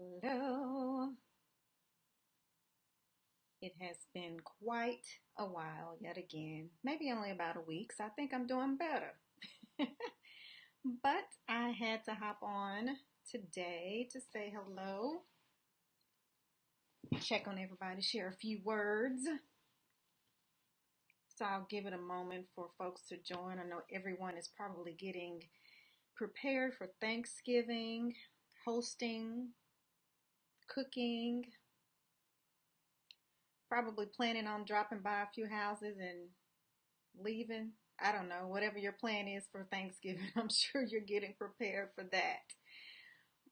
Hello. It has been quite a while yet again. Maybe only about a week, so I think I'm doing better. But I had to hop on today to say hello, check on everybody, share a few words. So I'll give it a moment for folks to join. I know everyone is probably getting prepared for Thanksgiving, hosting, cooking, probably planning on dropping by a few houses and leaving. I don't know, whatever your plan is for Thanksgiving, I'm sure you're getting prepared for that.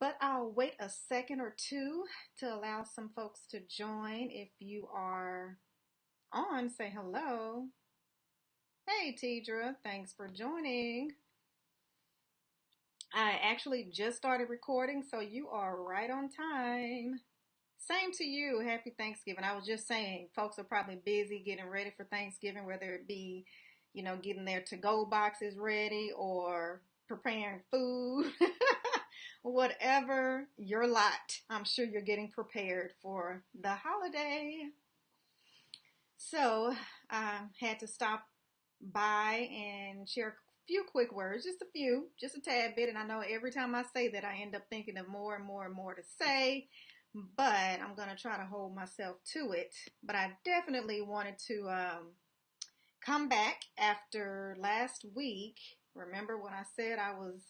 But I'll wait a second or two to allow some folks to join. If you are on, say hello. Hey, Tidra, thanks for joining. I actually just started recording, so you are right on time. Same to you. Happy Thanksgiving. I was just saying, folks are probably busy getting ready for Thanksgiving, whether it be, getting their to-go boxes ready or preparing food. Whatever your lot, I'm sure you're getting prepared for the holiday. So I had to stop by and share a few quick words, just a few, just a tad bit. And I know every time I say that, I end up thinking of more and more and more to say, but I'm going to try to hold myself to it. But I definitely wanted to come back after last week. Remember when I said I was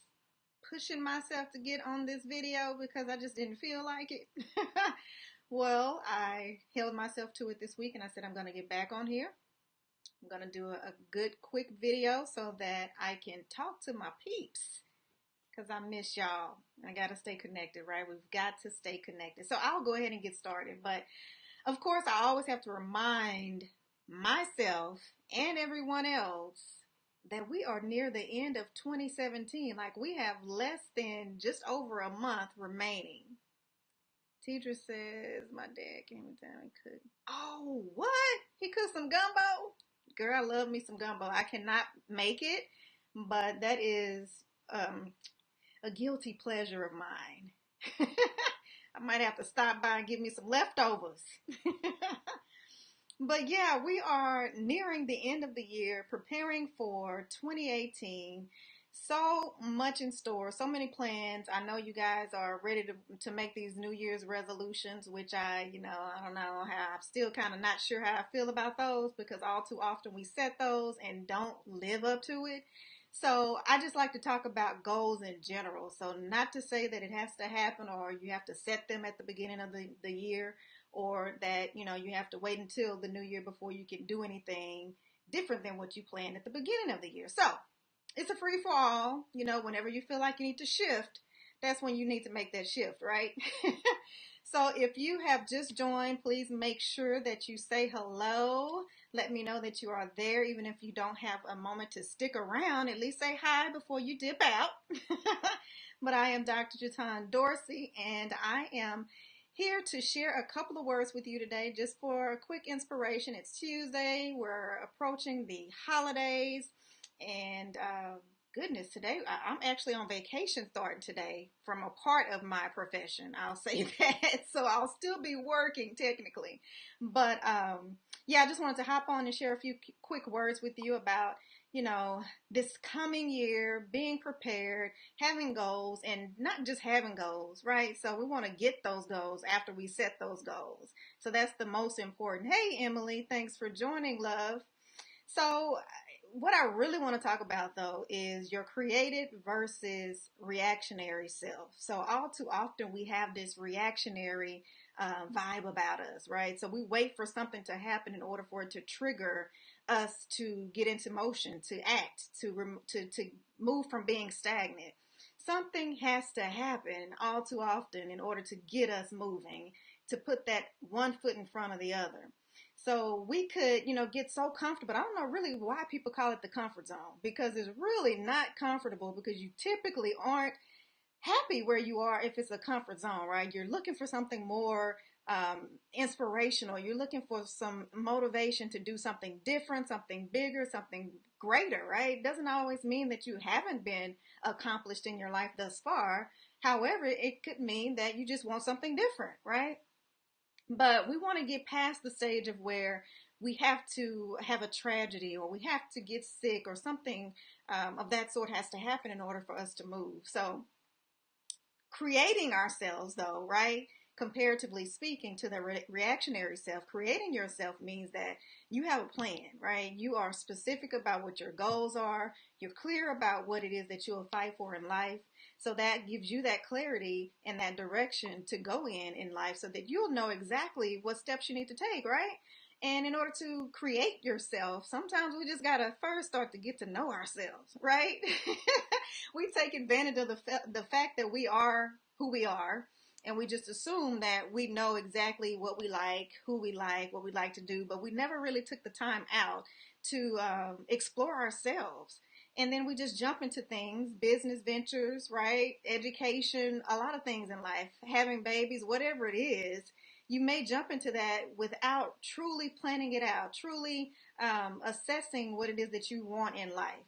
pushing myself to get on this video because I just didn't feel like it? Well, I held myself to it this week and I said I'm going to get back on here. I'm going to do a good quick video so that I can talk to my peeps because I miss y'all. I got to stay connected, right? We've got to stay connected. So I'll go ahead and get started. But of course, I always have to remind myself and everyone else that we are near the end of 2017. Like, we have less than just over a month remaining. Teacher says my dad came in town and cooked. Oh, what? He cooked some gumbo? Girl, I love me some gumbo. I cannot make it, but that is a guilty pleasure of mine. I might have to stop by and give me some leftovers. But yeah, we are nearing the end of the year, preparing for 2018. So much in store, so many plans. I know you guys are ready to make these New Year's resolutions, which I don't know how, I'm still kind of not sure how I feel about those because all too often we set those and don't live up to it. So I just like to talk about goals in general. So not to say that it has to happen or you have to set them at the beginning of the year, or that, you have to wait until the new year before you can do anything different than what you planned at the beginning of the year. So it's a free for all. Whenever you feel like you need to shift, that's when you need to make that shift, right? So if you have just joined, please make sure that you say hello. Let me know that you are there. Even if you don't have a moment to stick around, at least say hi before you dip out. But I am Dr. Jatan Dorsey, and I am here to share a couple of words with you today, just for a quick inspiration. It's Tuesday. We're approaching the holidays. And goodness, today I'm actually on vacation starting today from a part of my profession. I'll say that. So I'll still be working technically. But yeah, I just wanted to hop on and share a few quick words with you about, this coming year, being prepared, having goals, and not just having goals, right? So we want to get those goals after we set those goals. So that's the most important. Hey, Emily, thanks for joining, love. So what I really want to talk about, though, is your creative versus reactionary self. So all too often we have this reactionary vibe about us, right? So we wait for something to happen in order for it to trigger us to get into motion, to act, to move from being stagnant. Something has to happen all too often in order to get us moving, to put that one foot in front of the other. So we could, get so comfortable. I don't know really why people call it the comfort zone, because it's really not comfortable, because you typically aren't happy where you are if it's a comfort zone, right? You're looking for something more inspirational. You're looking for some motivation to do something different, something bigger, something greater, right? It doesn't always mean that you haven't been accomplished in your life thus far. However, it could mean that you just want something different, right? But we want to get past the stage of where we have to have a tragedy or we have to get sick or something of that sort has to happen in order for us to move. So creating ourselves, though, right? Comparatively speaking to the reactionary self, creating yourself means that you have a plan, right? You are specific about what your goals are. You're clear about what it is that you'll fight for in life. So that gives you that clarity and that direction to go in life so that you'll know exactly what steps you need to take, right? And in order to create yourself, sometimes we just got to first start to get to know ourselves, right? We take advantage of the fact that we are who we are, and we just assume that we know exactly what we like, who we like, what we like to do, but we never really took the time out to explore ourselves. And then we just jump into things, business ventures, right? Education, a lot of things in life, having babies, whatever it is. You may jump into that without truly planning it out, truly assessing what it is that you want in life.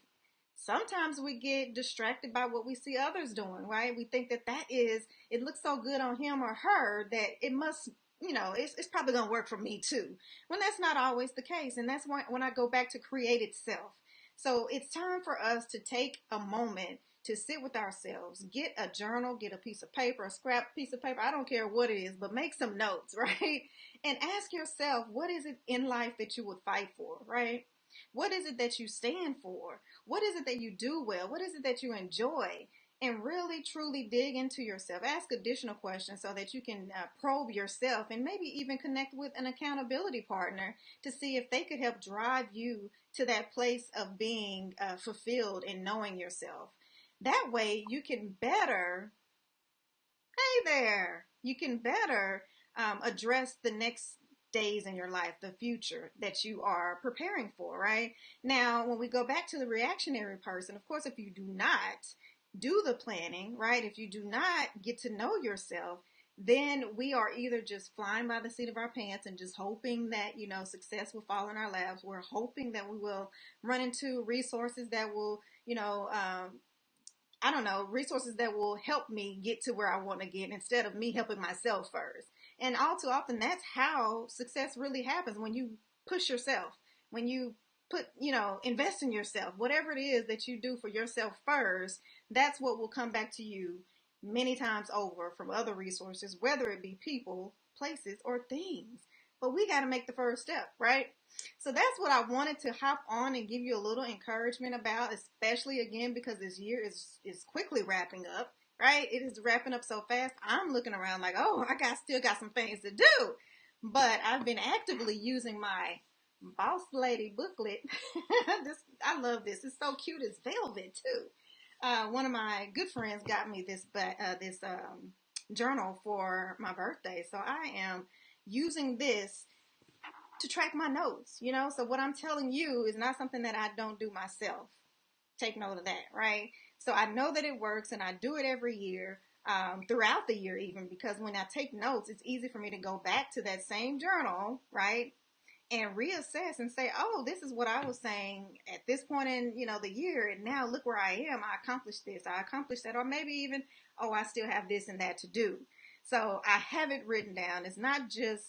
Sometimes we get distracted by what we see others doing, right? We think that it looks so good on him or her that it must, it's probably going to work for me too. When that's not always the case. And that's why when I go back to create itself. So it's time for us to take a moment to sit with ourselves, get a journal, get a piece of paper, a scrap piece of paper. I don't care what it is, but make some notes, right? And ask yourself, what is it in life that you would fight for, right? What is it that you stand for? What is it that you do well? What is it that you enjoy? And really, truly dig into yourself. Ask additional questions so that you can probe yourself and maybe even connect with an accountability partner to see if they could help drive you to that place of being fulfilled and knowing yourself. That way, you can better, hey there, you can better address the next days in your life, the future that you are preparing for, right? Now, when we go back to the reactionary person, of course, if you do not do the planning, right, if you do not get to know yourself, then we are either just flying by the seat of our pants and just hoping that, success will fall in our laps. We're hoping that we will run into resources that will, I don't know, resources that will help me get to where I want to get instead of me helping myself first. And all too often, that's how success really happens when you push yourself, when you invest in yourself, whatever it is that you do for yourself first, that's what will come back to you many times over from other resources, whether it be people, places, or things. But we got to make the first step, right? So that's what I wanted to hop on and give you a little encouragement about, especially again because this year is quickly wrapping up, right? It is wrapping up so fast. I'm looking around like, oh, still got some things to do. But I've been actively using my Boss Lady booklet. I love this. It's so cute. It's velvet too. One of my good friends got me this journal for my birthday, so I am using this to track my notes, So what I'm telling you is not something that I don't do myself. Take note of that, right? So I know that it works and I do it every year, throughout the year even, because when I take notes, it's easy for me to go back to that same journal, right? And reassess and say, oh, this is what I was saying at this point in, the year. And now look where I am. I accomplished this. I accomplished that. Or maybe even, oh, I still have this and that to do. So I have it written down. It's not just,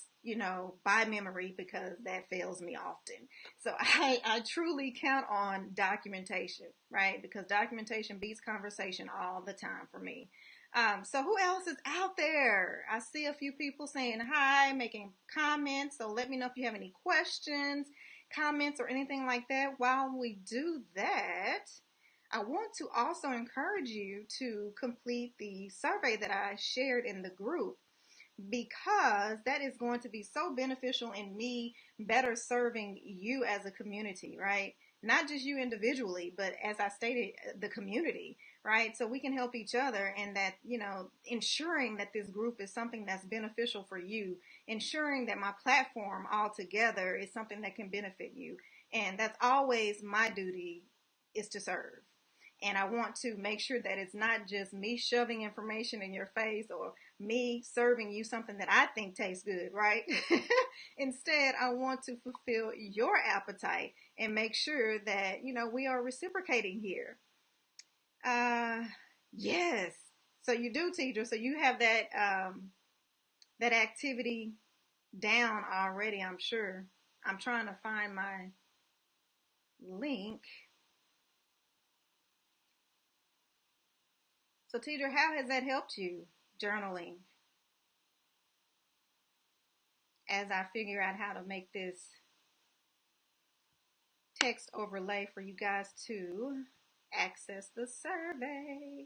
by memory because that fails me often. So I truly count on documentation, right? Because documentation beats conversation all the time for me. So who else is out there? I see a few people saying hi, making comments. So let me know if you have any questions, comments, or anything like that. While we do that, I want to also encourage you to complete the survey that I shared in the group because that is going to be so beneficial in me better serving you as a community, right? Not just you individually, but as I stated, the community, right? So we can help each other and that, ensuring that this group is something that's beneficial for you, ensuring that my platform altogether is something that can benefit you. And that's always my duty is to serve. And I want to make sure that it's not just me shoving information in your face or me serving you something that I think tastes good, right? Instead, I want to fulfill your appetite and make sure that, we are reciprocating here. Yes. So you do, teacher. So you have that that activity down already, I'm sure. I'm trying to find my link. So, teacher, how has that helped you, journaling, as I figure out how to make this text overlay for you guys to access the survey?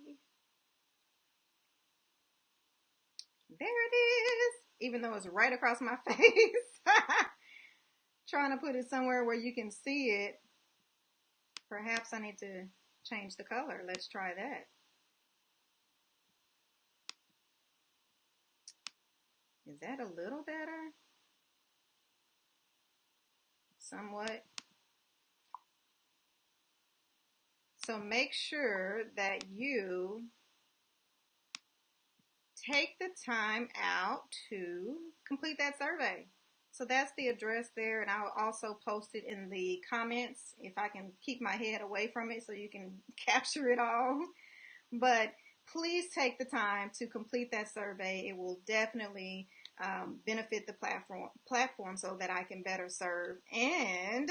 There it is, even though it's right across my face. Trying to put it somewhere where you can see it. Perhaps I need to change the color. Let's try that. Is that a little better? Somewhat. So make sure that you take the time out to complete that survey. So that's the address there, and I'll also post it in the comments if I can keep my head away from it so you can capture it all. But please take the time to complete that survey. It will definitely benefit the platform so that I can better serve. And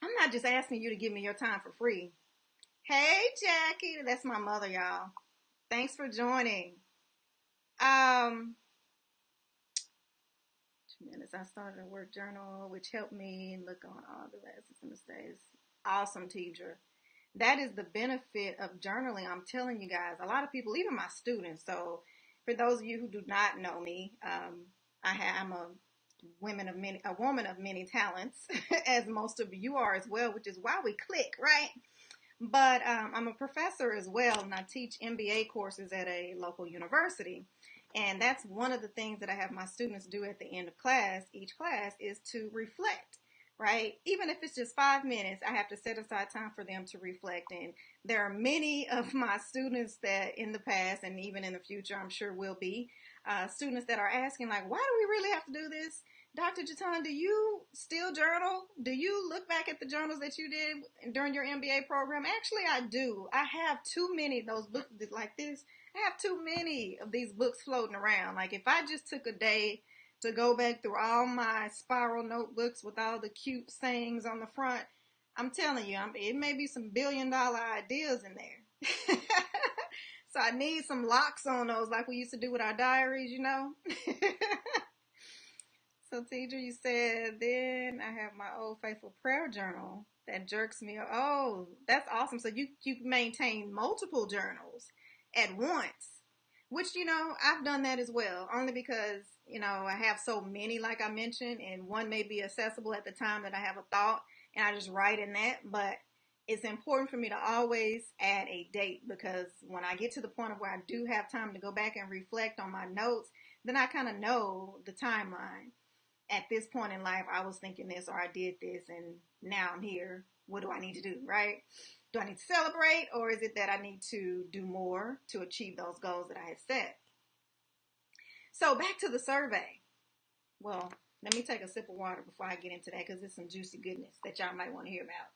I'm not just asking you to give me your time for free. Hey, Jackie, that's my mother, y'all. Thanks for joining. 2 minutes. I started a work journal, which helped me look on all the lessons and mistakes. Awesome, teacher. That is the benefit of journaling. I'm telling you guys, a lot of people, even my students. So, for those of you who do not know me, I'm a woman of many talents, as most of you are as well, which is why we click, right? But I'm a professor as well, and I teach MBA courses at a local university. And that's one of the things that I have my students do at the end of each class, is to reflect, right? Even if it's just 5 minutes, I have to set aside time for them to reflect. And there are many of my students that in the past, and even in the future, I'm sure will be, students that are asking, like, why do we really have to do this? Dr. Jatan, do you still journal? Do you look back at the journals that you did during your MBA program? Actually, I do. I have too many of those books like this. I have too many of these books floating around. Like, if I just took a day to go back through all my spiral notebooks with all the cute sayings on the front, I'm telling you, it may be some billion-dollar ideas in there. So I need some locks on those like we used to do with our diaries, you know? So, teacher, you said, then I have my old faithful prayer journal that jerks me up. Oh, that's awesome. So you maintain multiple journals at once, which, I've done that as well, only because, I have so many, like I mentioned, and one may be accessible at the time that I have a thought, and I just write in that. But it's important for me to always add a date, because when I get to the point of where I do have time to go back and reflect on my notes, then I kind of know the timeline. At this point in life, I was thinking this, or I did this, and now I'm here. What do I need to do, right? Do I need to celebrate, or is it that I need to do more to achieve those goals that I have set? So back to the survey. Well, let me take a sip of water before I get into that, because it's some juicy goodness that y'all might want to hear about.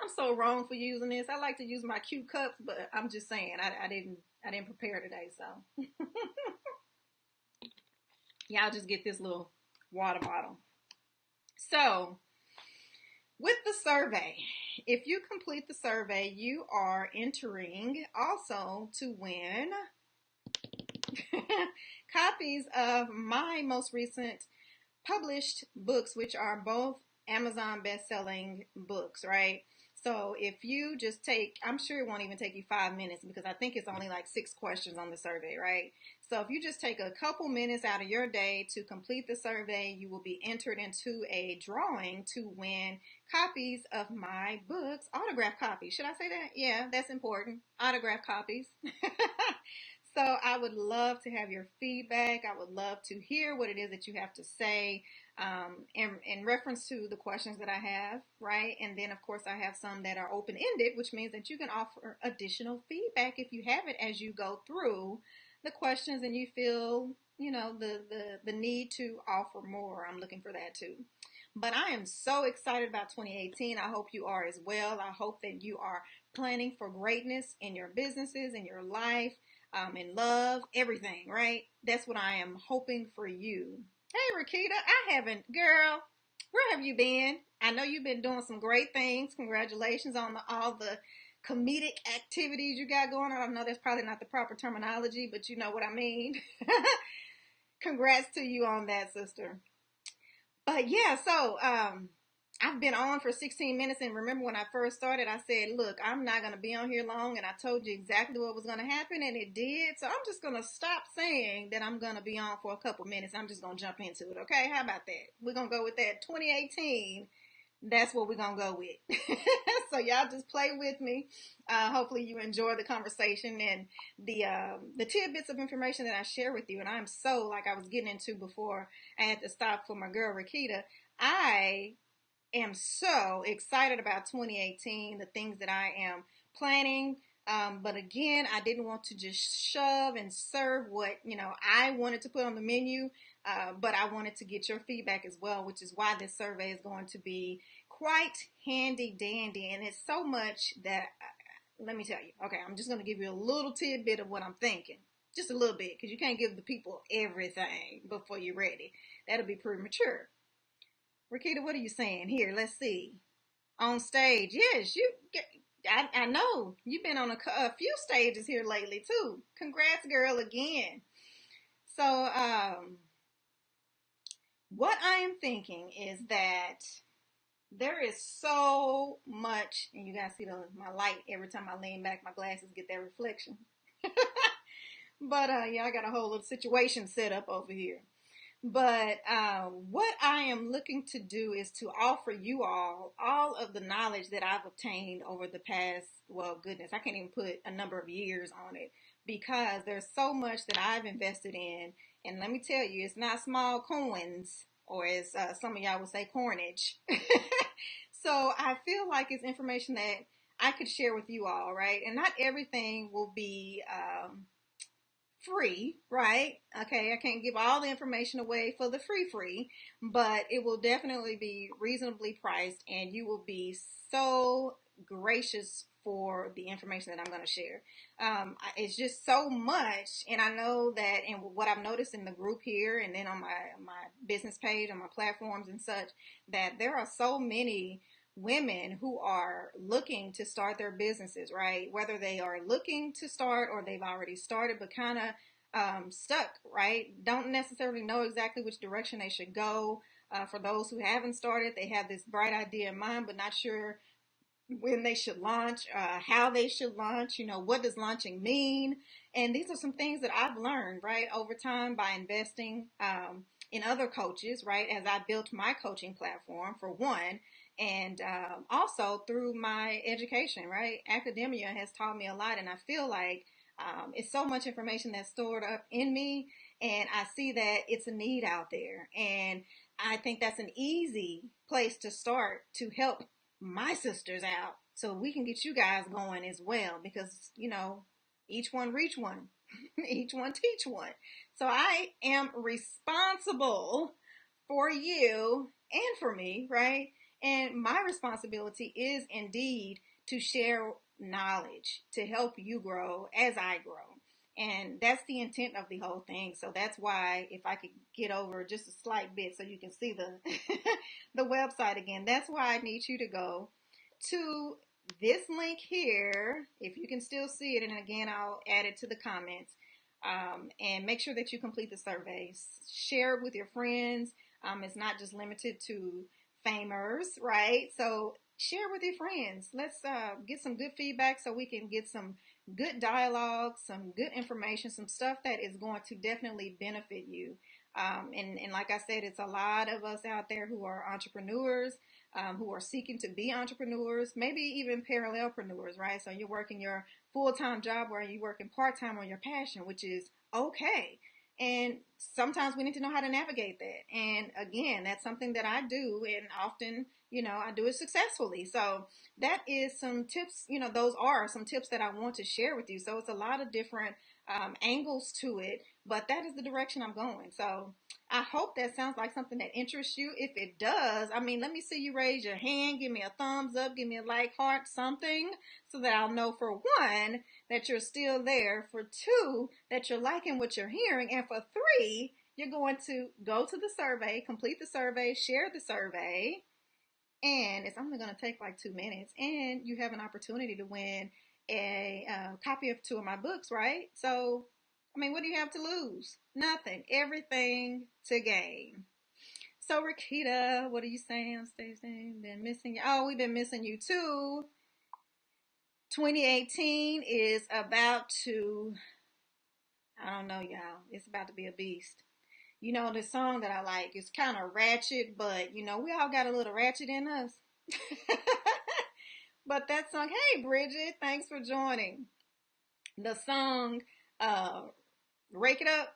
I'm so wrong for using this. I like to use my cute cups, but I'm just saying, I didn't prepare today, so. Y'all just get this little water bottle. So, with the survey, if you complete the survey, you are entering also to win copies of my most recent published books, which are both Amazon best-selling books, right? So if you just I'm sure it won't even take you 5 minutes, because I think it's only like 6 questions on the survey, right? So if you just take a couple minutes out of your day to complete the survey, you will be entered into a drawing to win copies of my books, autographed copies. Should I say that? Yeah, that's important. Autographed copies. So I would love to have your feedback. I would love to hear what it is that you have to say in reference to the questions that I have, right? And then, of course, I have some that are open-ended, which means that you can offer additional feedback if you have it as you go through the questions and you feel, the need to offer more. I'm looking for that too. But I am so excited about 2018. I hope you are as well. I hope that you are planning for greatness in your businesses, in your life, in love, everything, right? That's what I am hoping for you. Hey, Rakita, I haven't, girl, where have you been? I know you've been doing some great things. Congratulations on all the comedic activities you got going on. I know that's probably not the proper terminology, but you know what I mean. Congrats to you on that, sister. But yeah, so I've been on for 16 minutes, and remember when I first started, I said, "Look, I'm not gonna be on here long," and I told you exactly what was gonna happen, and it did. So I'm just gonna stop saying that I'm gonna be on for a couple minutes. I'm just gonna jump into it. Okay, how about that? We're gonna go with that. 2018. That's what we're gonna go with. So y'all just play with me. Hopefully you enjoy the conversation and the tidbits of information that I share with you. And I'm so, like I was getting into before I had to stop for my girl Rakita. I am so excited about 2018, the things that I am planning. But again, I didn't want to just shove and serve what I wanted to put on the menu. But I wanted to get your feedback as well, which is why this survey is going to be quite handy dandy. And it's so much that, let me tell you, okay, I'm just going to give you a little tidbit of what I'm thinking. Just a little bit, because you can't give the people everything before you're ready. That'll be premature. Rakita, what are you saying? Here, let's see. On stage, yes, I know you've been on a few stages here lately too. Congrats, girl, again. So, what I am thinking is that there is so much, and you guys see my light every time I lean back, my glasses get that reflection. But yeah, I got a whole little situation set up over here. But what I am looking to do is to offer you all of the knowledge that I've obtained over the past, well, goodness, I can't even put a number of years on it because there's so much that I've invested in. And let me tell you, it's not small coins, or as some of y'all would say, cornage. So I feel like it's information that I could share with you all, right? And not everything will be free, right? Okay, I can't give all the information away for the free, but it will definitely be reasonably priced, and you will be so gracious for the information that I'm going to share. It's just so much, and I know that, and what I've noticed in the group here, and then on my business page, on my platforms and such, that there are so many women who are looking to start their businesses, right? Whether they are looking to start or they've already started, but kind of stuck, right? Don't necessarily know exactly which direction they should go. For those who haven't started, they have this bright idea in mind, but not sure when they should launch, how they should launch, what does launching mean? And these are some things that I've learned, right, over time by investing in other coaches, right, as I built my coaching platform, for one, and also through my education, right? Academia has taught me a lot, and I feel like it's so much information that's stored up in me, and I see that it's a need out there. And I think that's an easy place to start to help my sisters out so we can get you guys going as well, because each one reach one. Each one teach one. So I am responsible for you and for me, right? And my responsibility is indeed to share knowledge to help you grow as I grow. And that's the intent of the whole thing. So that's why, if I could get over just a slight bit so you can see the the website again, that's why I need you to go to this link here, if you can still see it, and again I'll add it to the comments, and make sure that you complete the survey. Share it with your friends. It's not just limited to famers, right? So share with your friends. Let's get some good feedback so we can get some good dialogue, some good information, some stuff that is going to definitely benefit you. And like I said, it's a lot of us out there who are entrepreneurs, who are seeking to be entrepreneurs, maybe even parallelpreneurs, right? So you're working your full-time job or you're working part-time on your passion, which is okay. And sometimes we need to know how to navigate that. And again, that's something that I do, and often, I do it successfully. So that is some tips, those are some tips that I want to share with you. So it's a lot of different angles to it, but that is the direction I'm going. So I hope that sounds like something that interests you. If it does, I mean, let me see you raise your hand, give me a thumbs up, give me a like, heart, something, so that I'll know, for one, that you're still there, for two, that you're liking what you're hearing, and for three, you're going to go to the survey, complete the survey, share the survey, and it's only going to take like 2 minutes, and you have an opportunity to win a copy of 2 of my books, right? So, I mean, what do you have to lose? Nothing. Everything to gain. So, Rakita, what are you saying? Stacey, been missing you. Oh, we've been missing you too. 2018 is about to, I don't know, y'all. It's about to be a beast. You know, the song that I like is kind of ratchet, but you know, we all got a little ratchet in us. But that song, hey Bridget, thanks for joining. The song, uh, Rake It Up,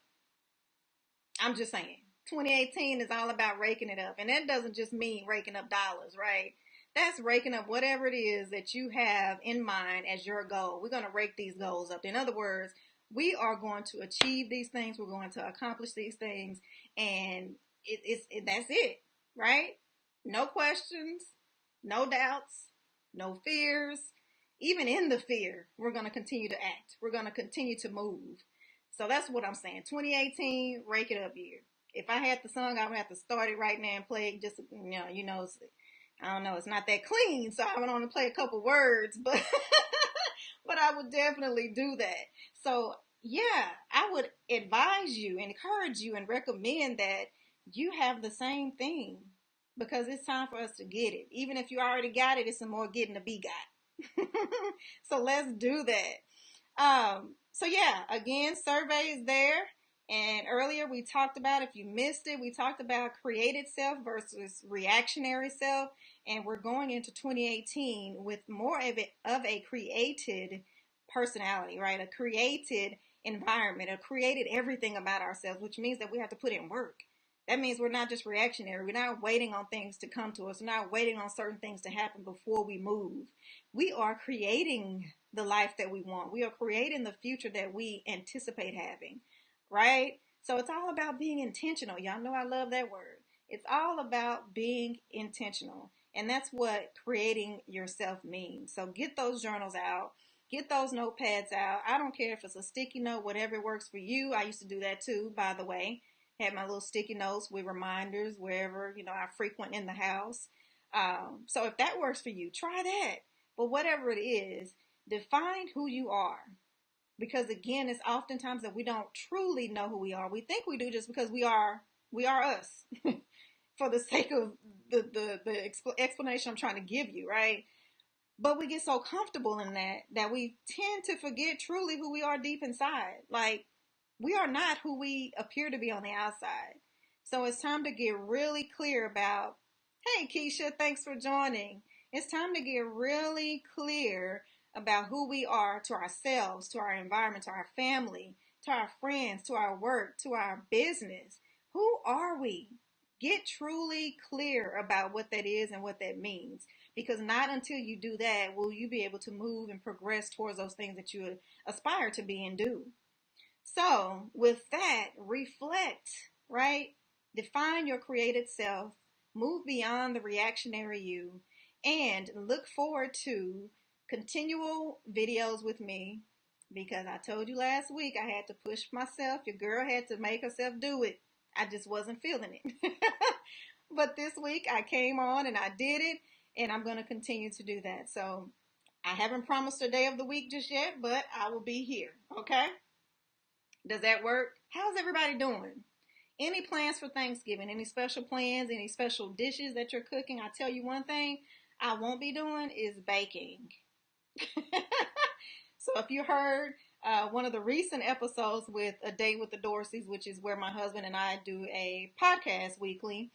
I'm just saying, 2018 is all about raking it up. And that doesn't just mean raking up dollars, right? That's raking up whatever it is that you have in mind as your goal. We're going to rake these goals up. In other words, we are going to achieve these things. We're going to accomplish these things. And that's it, right? No questions, no doubts, no fears. Even in the fear, we're going to continue to act. We're going to continue to move. So that's what I'm saying. 2018, rake it up year. If I had the song, I would have to start it right now and play it just, I don't know, it's not that clean, so I would only play a couple words, but but I would definitely do that. So yeah, I would advise you, encourage you, and recommend that you have the same thing, because it's time for us to get it. Even if you already got it, it's some more getting to be got. So let's do that. So yeah, again, survey is there. And earlier we talked about, if you missed it, we talked about created self versus reactionary self. And we're going into 2018 with more of a created personality, right? A created environment, a created everything about ourselves, which means that we have to put in work. That means we're not just reactionary. We're not waiting on things to come to us. We're not waiting on certain things to happen before we move. We are creating the life that we want. We are creating the future that we anticipate having, right? So it's all about being intentional. Y'all know I love that word. It's all about being intentional. And that's what creating yourself means. So get those journals out. Get those notepads out. I don't care if it's a sticky note, whatever works for you. I used to do that too, by the way. Had my little sticky notes with reminders wherever, I frequent in the house. So if that works for you, try that. But whatever it is, define who you are. Because again, it's oftentimes that we don't truly know who we are. We think we do just because we are us. For the sake of the explanation I'm trying to give you, right? But we get so comfortable in that we tend to forget truly who we are deep inside. Like, we are not who we appear to be on the outside. So it's time to get really clear about, hey, Keisha, thanks for joining. It's time to get really clear about who we are to ourselves, to our environment, to our family, to our friends, to our work, to our business. Who are we? Get truly clear about what that is and what that means. Because not until you do that will you be able to move and progress towards those things that you aspire to be and do. So, with that, reflect, right? Define your created self, move beyond the reactionary you, and look forward to continual videos with me, because I told you last week I had to push myself. Your girl had to make herself do it. I just wasn't feeling it. But this week I came on and I did it, and I'm going to continue to do that. So I haven't promised a day of the week just yet, but I will be here, okay? Does that work? How's everybody doing? Any plans for Thanksgiving? Any special plans? Any special dishes that you're cooking? I tell you one thing I won't be doing is baking. So if you heard one of the recent episodes with A Date with the Dorseys, which is where my husband and I do a podcast weekly,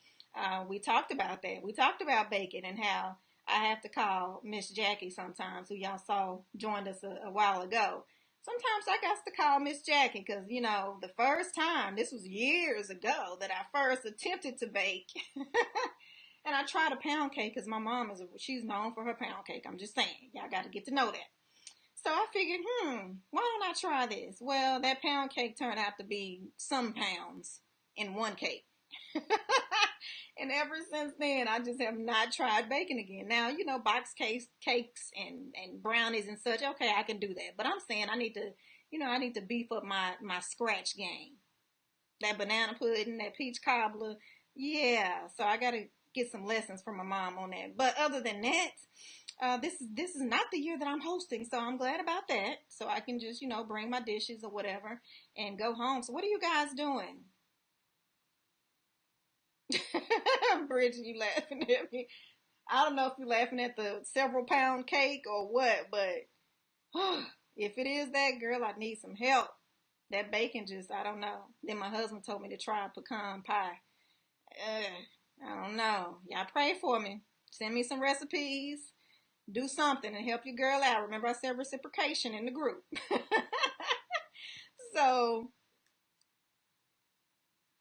we talked about that. We talked about baking and how I have to call Miss Jackie sometimes, who y'all saw joined us a while ago. Sometimes I got to call Miss Jackie because, the first time, this was years ago, that I first attempted to bake. And I tried a pound cake because my mom she's known for her pound cake. I'm just saying, y'all got to get to know that. So I figured, why don't I try this? Well, that pound cake turned out to be some pounds in one cake. And ever since then, I just have not tried baking again. Now, box cakes and brownies and such. Okay, I can do that. But I'm saying I need to beef up my scratch game. That banana pudding, that peach cobbler. Yeah, so I got to get some lessons from my mom on that. But other than that, this is not the year that I'm hosting, so I'm glad about that. So I can just bring my dishes or whatever and go home. So what are you guys doing? Bridget, you laughing at me? I don't know if you're laughing at the several pound cake or what, but if it is that, girl, I need some help. That bacon just, I don't know. Then my husband told me to try pecan pie. I don't know. Y'all pray for me. Send me some recipes. Do something and help your girl out. Remember, I said reciprocation in the group. So,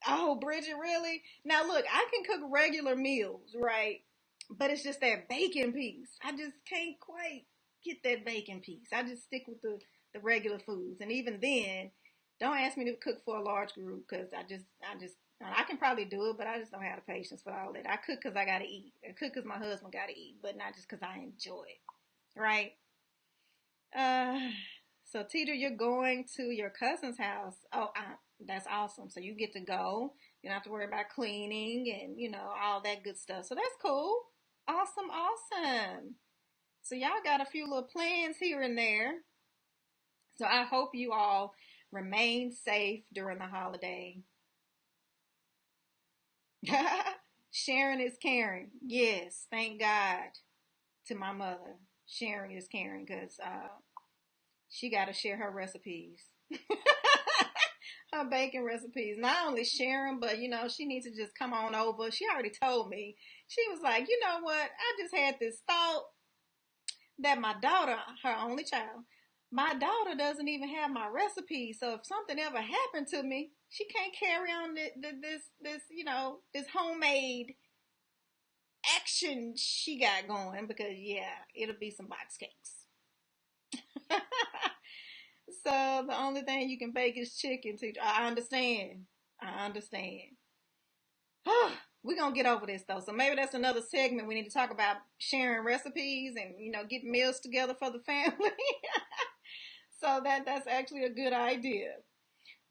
oh, Bridget, really? Now, look, I can cook regular meals, right? But it's just that bacon piece. I just can't quite get that bacon piece. I just stick with the regular foods. And even then, don't ask me to cook for a large group because I can probably do it, but I just don't have the patience for all that. I cook because I got to eat. I cook because my husband got to eat, but not just because I enjoy it, right? Uh, so Teeter, you're going to your cousin's house. Oh, that's awesome. So you get to go. You don't have to worry about cleaning and all that good stuff. So that's cool. Awesome, awesome. So y'all got a few little plans here and there. So I hope you all remain safe during the holiday. Sharing is caring. Yes, thank God to my mother. Sharing is caring because she got to share her recipes. Her baking recipes. Not only sharing, but she needs to just come on over. She already told me. She was like, you know what? I just had this thought that my daughter, her only child, my daughter doesn't even have my recipe. So if something ever happened to me, she can't carry on this homemade action she got going because yeah, it'll be some box cakes. So the only thing you can bake is chicken. I understand. I understand. We're gonna get over this though. So maybe that's another segment. We need to talk about sharing recipes and getting meals together for the family. So that's actually a good idea.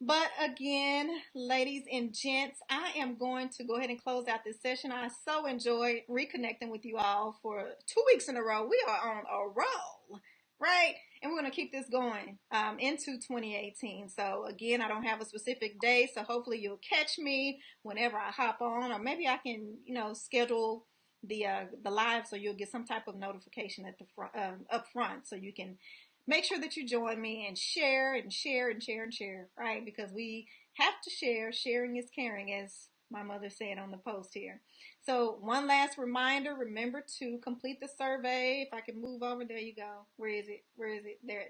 But again, ladies and gents, I am going to go ahead and close out this session. I so enjoyed reconnecting with you all for 2 weeks in a row. We are on a roll, right? And we're going to keep this going into 2018. So again, I don't have a specific day, so hopefully you'll catch me whenever I hop on, or maybe I can, schedule the live so you'll get some type of notification at the front, up front, so you can make sure that you join me and share and share and share and share, right? Because we have to share. Sharing is caring, as my mother said on the post here. So one last reminder, remember to complete the survey. If I can move over, there you go. Where is it? Where is it? There,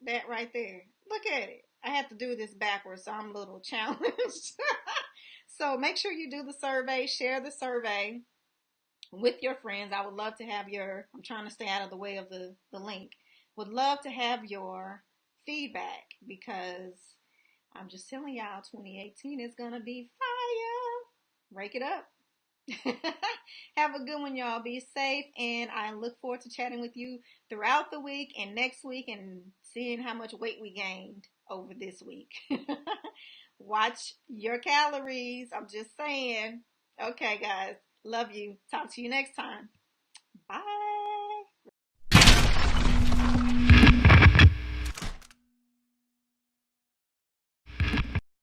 that right there. Look at it. I have to do this backwards, so I'm a little challenged. So make sure you do the survey, share the survey with your friends. I would love to have I'm trying to stay out of the way of the link. Would love to have your feedback because I'm just telling y'all 2018 is going to be fire. Rake it up. Have a good one, y'all. Be safe, and I look forward to chatting with you throughout the week and next week and seeing how much weight we gained over this week. Watch your calories. I'm just saying. Okay, guys. Love you. Talk to you next time. Bye.